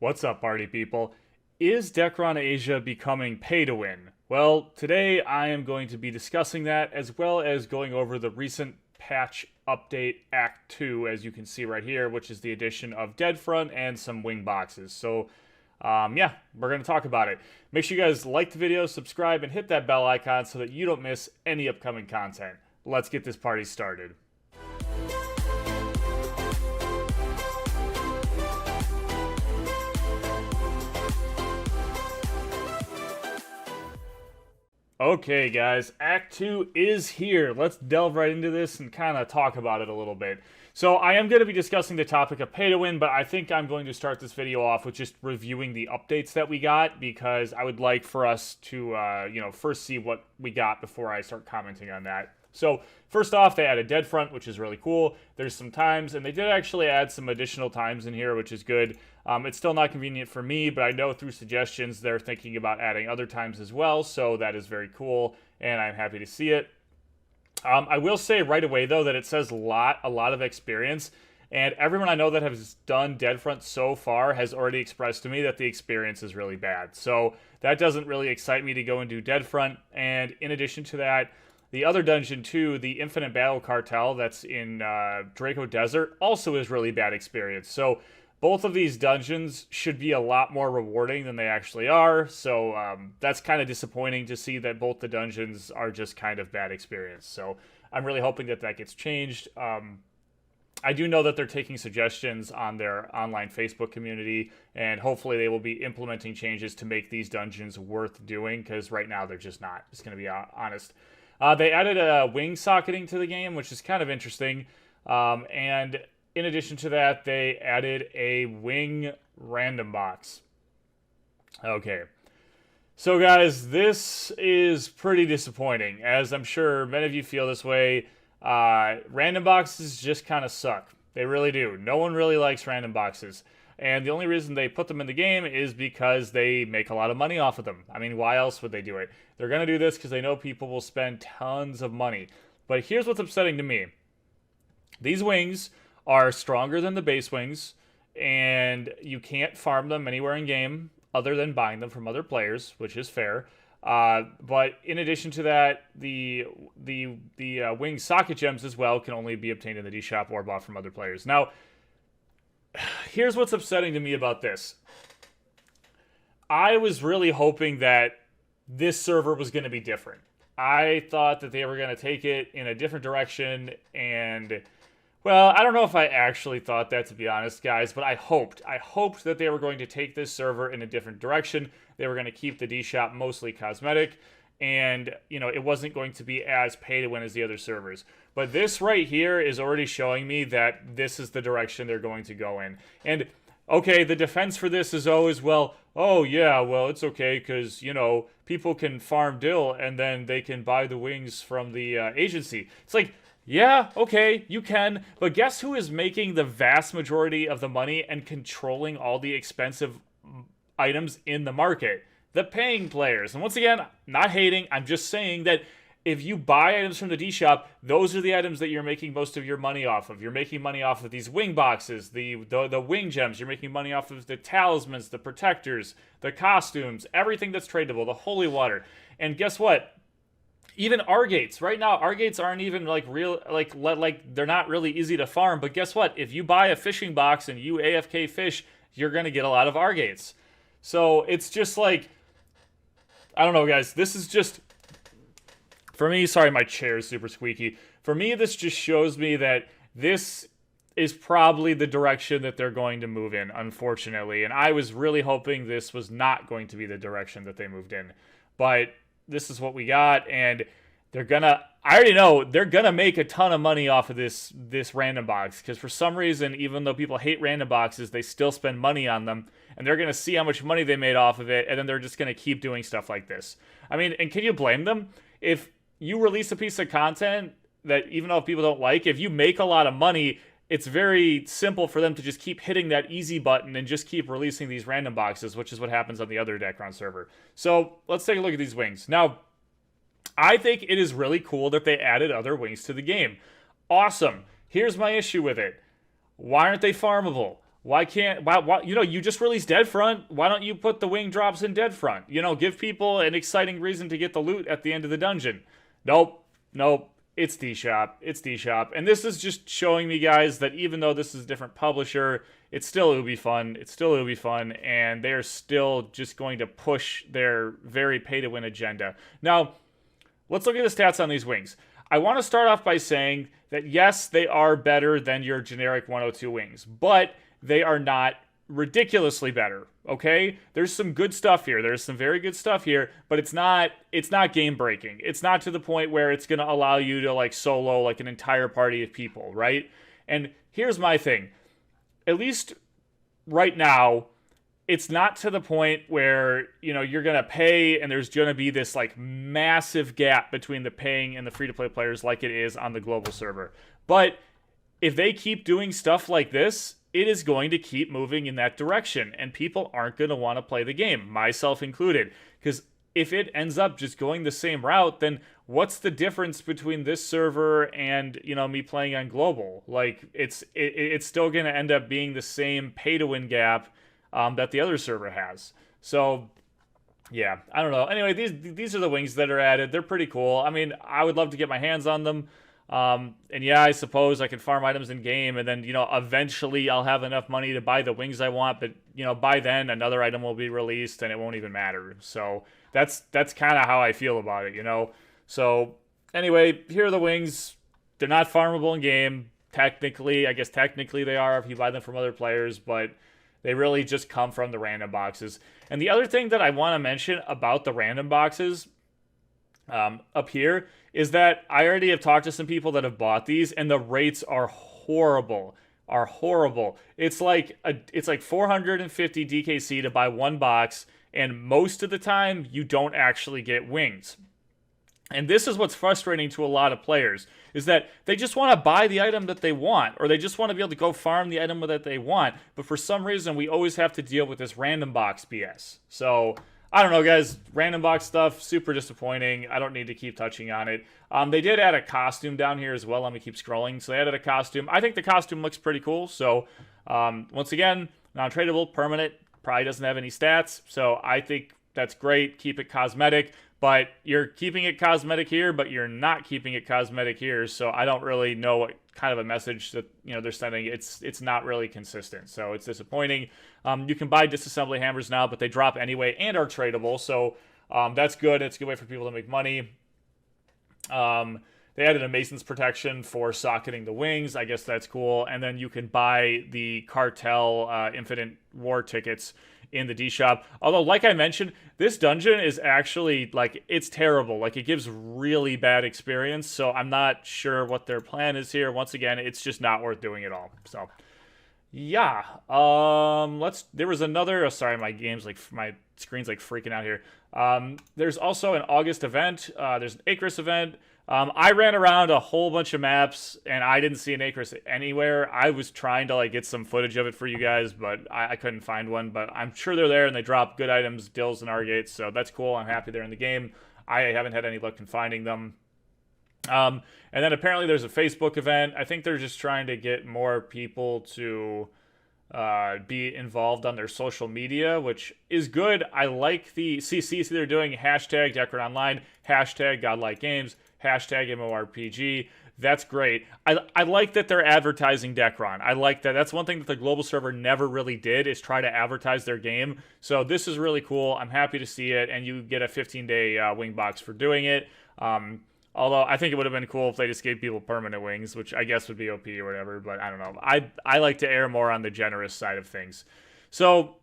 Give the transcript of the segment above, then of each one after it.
What's up, party people? Is Dekaron Asia becoming pay-to-win? Well, today I am going to be discussing that as well as going over the recent patch update Act 2, as you can see right here, which is the addition of Dead Front and some wing boxes. So, yeah, we're going to talk about it. Make sure you guys like the video, subscribe, and hit that bell icon so that you don't miss any upcoming content. Let's get this party started. Okay, guys, Act 2 is here. Let's delve right into this and kind of talk about it a little bit. So I am going to be discussing the topic of pay-to-win, but I think I'm going to start this video off with just reviewing the updates that we got, because I would like for us to, first see what we got before I start commenting on that. So, first off, they added Dead Front, which is really cool. There's some times, and they did actually add some additional times in here, which is good. It's still not convenient for me, but I know through suggestions they're thinking about adding other times as well, so that is very cool, and I'm happy to see it. I will say right away, though, that it says a lot of experience, and everyone I know that has done Dead Front so far has already expressed to me that the experience is really bad. So that doesn't really excite me to go and do Dead Front, and in addition to that, the other dungeon, too, the Infinite Battle Cartel that's in Draco Desert, also is really bad experience. So both of these dungeons should be a lot more rewarding than they actually are. So that's kind of disappointing to see that both the dungeons are just kind of bad experience. So I'm really hoping that that gets changed. I do know that they're taking suggestions on their online Facebook community, and hopefully they will be implementing changes to make these dungeons worth doing, because right now they're just not. Just going to be honest. They added a wing socketing to the game, which is kind of interesting. And in addition to that, they added a wing random box. Okay. So, guys, this is pretty disappointing, as I'm sure many of you feel this way. Random boxes just kind of suck. They really do. No one really likes random boxes. And the only reason they put them in the game is because they make a lot of money off of them. I mean, why else would they do it? They're going to do this because they know people will spend tons of money. But here's what's upsetting to me. These wings are stronger than the base wings, and you can't farm them anywhere in game other than buying them from other players, which is fair. But in addition to that, the wing socket gems as well can only be obtained in the D shop or bought from other players. Now, here's what's upsetting to me about this. I was really hoping that this server was going to be different. I thought that they were going to take it in a different direction, and, well, I don't know if I actually thought that, to be honest, guys, but I hoped. I hoped that they were going to take this server in a different direction. They were going to keep the D shop mostly cosmetic, and, it wasn't going to be as pay-to-win as the other servers. But this right here is already showing me that this is the direction they're going to go in. And, okay, the defense for this is always, well, oh, yeah, well, it's okay because, people can farm dill and then they can buy the wings from the agency. It's like, yeah, okay, you can, but guess who is making the vast majority of the money and controlling all the expensive items in the market? The paying players. And once again, not hating, I'm just saying that if you buy items from the D shop, those are the items that you're making most of your money off of. You're making money off of these wing boxes, the wing gems. You're making money off of the talismans, the protectors, the costumes, everything that's tradable, the holy water. And guess what? Even R-gates. Right now, R-gates aren't even they're not really easy to farm. But guess what? If you buy a fishing box and you AFK fish, you're going to get a lot of R-gates. So it's just like, I don't know, guys. This is just, for me, sorry, my chair is super squeaky. For me, this just shows me that this is probably the direction that they're going to move in, unfortunately. And I was really hoping this was not going to be the direction that they moved in. But this is what we got, and they're gonna, I already know, they're gonna make a ton of money off of this random box, because for some reason, even though people hate random boxes, they still spend money on them, and they're gonna see how much money they made off of it, and then they're just gonna keep doing stuff like this. I mean, and can you blame them? If you release a piece of content that, even though people don't like, if you make a lot of money, it's very simple for them to just keep hitting that easy button and just keep releasing these random boxes, which is what happens on the other Dekaron server. So let's take a look at these wings. Now, I think it is really cool that they added other wings to the game. Awesome. Here's my issue with it. Why aren't they farmable? Why can't, why, you know, you just released Deadfront. Why don't you put the wing drops in Deadfront? You know, give people an exciting reason to get the loot at the end of the dungeon. Nope. Nope. It's D-Shop. It's D-Shop. And this is just showing me, guys, that even though this is a different publisher, it's still Ubi fun. It's still Ubi fun. And they're still just going to push their very pay-to-win agenda. Now, let's look at the stats on these wings. I want to start off by saying that, yes, they are better than your generic 102 wings. But they are not ridiculously better, okay? There's some good stuff here. There's some very good stuff here, but it's not game breaking. It's not to the point where it's going to allow you to like solo like an entire party of people, right? And here's my thing. At least right now, it's not to the point where, you know, you're going to pay and there's going to be this like massive gap between the paying and the free-to-play players like it is on the global server. But if they keep doing stuff like this, it is going to keep moving in that direction, and people aren't going to want to play the game, myself included. Because if it ends up just going the same route, then what's the difference between this server and, you know, me playing on global? Like, it's still going to end up being the same pay-to-win gap that the other server has. So, yeah, I don't know. Anyway, these are the wings that are added. They're pretty cool. I mean, I would love to get my hands on them. And yeah, I suppose I can farm items in game, and then, you know, eventually I'll have enough money to buy the wings I want, but, you know, by then another item will be released and it won't even matter. So that's kind of how I feel about it, you know? So anyway, here are the wings. They're not farmable in game. Technically, I guess technically they are if you buy them from other players, but they really just come from the random boxes. And the other thing that I want to mention about the random boxes up here is that I already have talked to some people that have bought these, and the rates are horrible. It's like 450 DKC to buy one box, and most of the time you don't actually get wings. And this is what's frustrating to a lot of players, is that they just want to buy the item that they want, or they just want to be able to go farm the item that they want, but for some reason we always have to deal with this random box BS. So I don't know, guys. Random box stuff, super disappointing. I don't need to keep touching on it. They did add a costume down here as well. Let me keep scrolling. So they added a costume. I think the costume looks pretty cool. So once again, non-tradable, permanent, probably doesn't have any stats. So I think that's great. Keep it cosmetic. But you're keeping it cosmetic here, but you're not keeping it cosmetic here. So I don't really know what kind of a message that, you know, they're sending. It's not really consistent. So it's disappointing. You can buy disassembly hammers now, but they drop anyway and are tradable. So that's good. It's a good way for people to make money. They added a Mason's protection for socketing the wings. I guess that's cool. And then you can buy the Cartel Infinite War tickets in the D shop. Although, like I mentioned, this dungeon is actually, like, it's terrible. Like, it gives really bad experience. So I'm not sure what their plan is here. Once again, it's just not worth doing at all. So yeah. There was another, sorry, my screen's like freaking out here. There's also an August event. There's an Acris event. I ran around a whole bunch of maps, and I didn't see an Acris anywhere. I was trying to, like, get some footage of it for you guys, but I couldn't find one. But I'm sure they're there, and they drop good items, dills, and Argates, so that's cool. I'm happy they're in the game. I haven't had any luck in finding them. And then apparently there's a Facebook event. I think they're just trying to get more people to be involved on their social media, which is good. I like the CC they're doing. Hashtag Dekaron Online, hashtag Godlike Games, hashtag MMORPG. That's great. I like that they're advertising Dekaron. I like that. That's one thing that the global server never really did, is try to advertise their game. So this is really cool. I'm happy to see it, and you get a 15-day wing box for doing it. Although I think it would have been cool if they just gave people permanent wings, which I guess would be OP or whatever, but I don't know. I like to err more on the generous side of things. So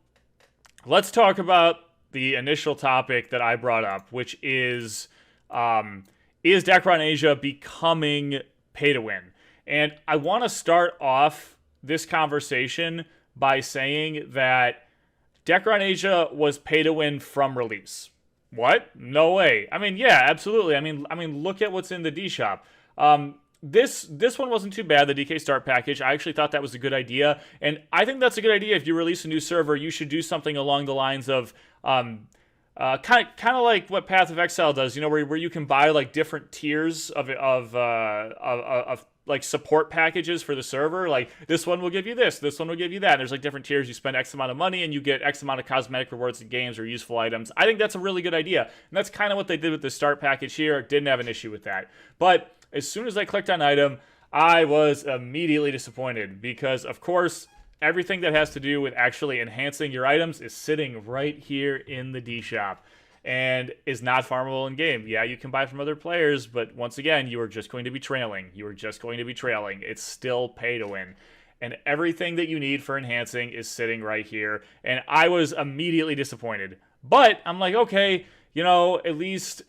let's talk about the initial topic that I brought up, which is Dekaron Asia becoming pay-to-win? And I want to start off this conversation by saying that Dekaron Asia was pay-to-win from release. What? No way. I mean, yeah, absolutely. I mean, look at what's in the D shop. This one wasn't too bad, the DK Start package. I actually thought that was a good idea, and I think that's a good idea. If you release a new server, you should do something along the lines of kind of like what Path of Exile does, you know, where you can buy like different tiers of like support packages for the server. Like this one will give you this one will give you that. And there's like different tiers. You spend X amount of money and you get X amount of cosmetic rewards in games or useful items. I think that's a really good idea. And that's kind of what they did with the start package here. Didn't have an issue with that. But as soon as I clicked on item, I was immediately disappointed because, of course, everything that has to do with actually enhancing your items is sitting right here in the D shop and is not farmable in game. Yeah, you can buy from other players, but once again, you are just going to be trailing. You are just going to be trailing. It's still pay to win. And everything that you need for enhancing is sitting right here. And I was immediately disappointed. But I'm like, okay, you know, at least,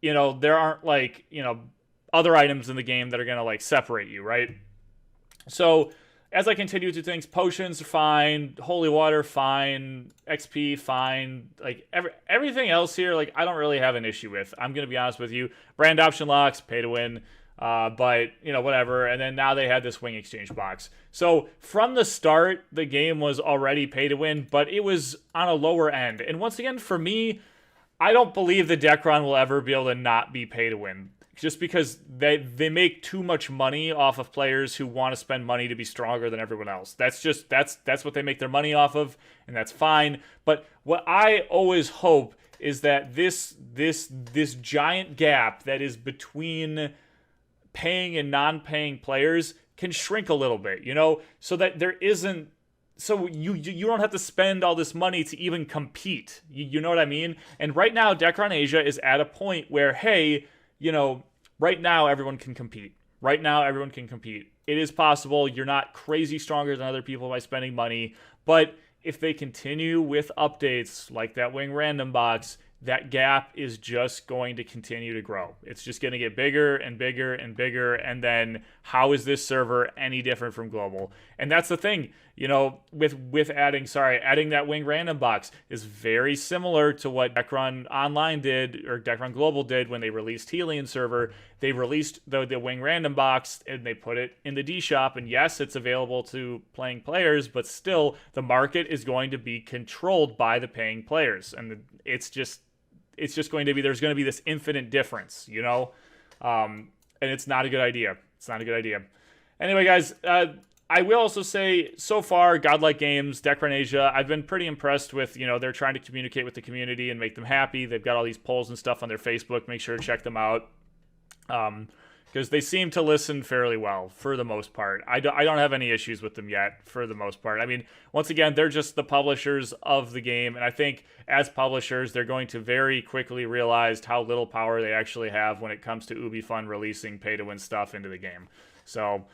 you know, there aren't like, you know, other items in the game that are going to like separate you, right? So as I continue to things, potions, fine. Holy water, fine. XP, fine. Like, everything else here, like, I don't really have an issue with. I'm going to be honest with you. Brand option locks, pay to win. But, you know, whatever. And then now they had this wing exchange box. So, from the start, the game was already pay to win, but it was on a lower end. And once again, for me, I don't believe the Dekaron will ever be able to not be pay to win. Just because they make too much money off of players who want to spend money to be stronger than everyone else. That's what they make their money off of, and that's fine. But what I always hope is that this giant gap that is between paying and non-paying players can shrink a little bit, you know, so that there isn't. So you don't have to spend all this money to even compete. You know what I mean? And right now, Dekaron Asia is at a point where, hey, you know, right now everyone can compete. Right now everyone can compete. It is possible. You're not crazy stronger than other people by spending money. But if they continue with updates like that wing random box, that gap is just going to continue to grow. It's just going to get bigger and bigger and bigger. And then how is this server any different from global? And that's the thing, you know, with adding that wing random box is very similar to what Dekaron Online did or Dekaron Global did when they released Helion server. They released the wing random box and they put it in the D shop. And yes, it's available to playing players, but still the market is going to be controlled by the paying players. And it's just going to be, there's going to be this infinite difference, you know? And it's not a good idea. It's not a good idea. Anyway, guys, I will also say, so far, Godlike Games, Dekaron Asia, I've been pretty impressed with, you know, they're trying to communicate with the community and make them happy. They've got all these polls and stuff on their Facebook. Make sure to check them out. Because they seem to listen fairly well, for the most part. I don't have any issues with them yet, for the most part. I mean, once again, they're just the publishers of the game, and I think as publishers, they're going to very quickly realize how little power they actually have when it comes to UbiFun releasing pay-to-win stuff into the game. So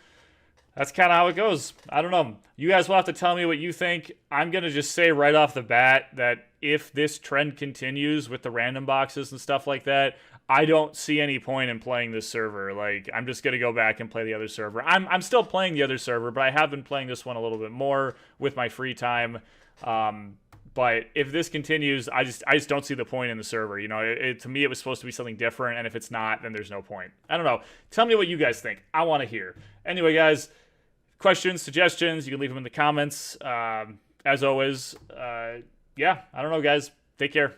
that's kind of how it goes. I don't know. You guys will have to tell me what you think. I'm going to just say right off the bat that if this trend continues with the random boxes and stuff like that, I don't see any point in playing this server. Like, I'm just going to go back and play the other server. I'm still playing the other server, but I have been playing this one a little bit more with my free time. But if this continues, I just don't see the point in the server. You know, to me, it was supposed to be something different, and if it's not, then there's no point. I don't know. Tell me what you guys think. I want to hear. Anyway, guys, questions, suggestions, you can leave them in the comments. As always, yeah, I don't know, guys. Take care.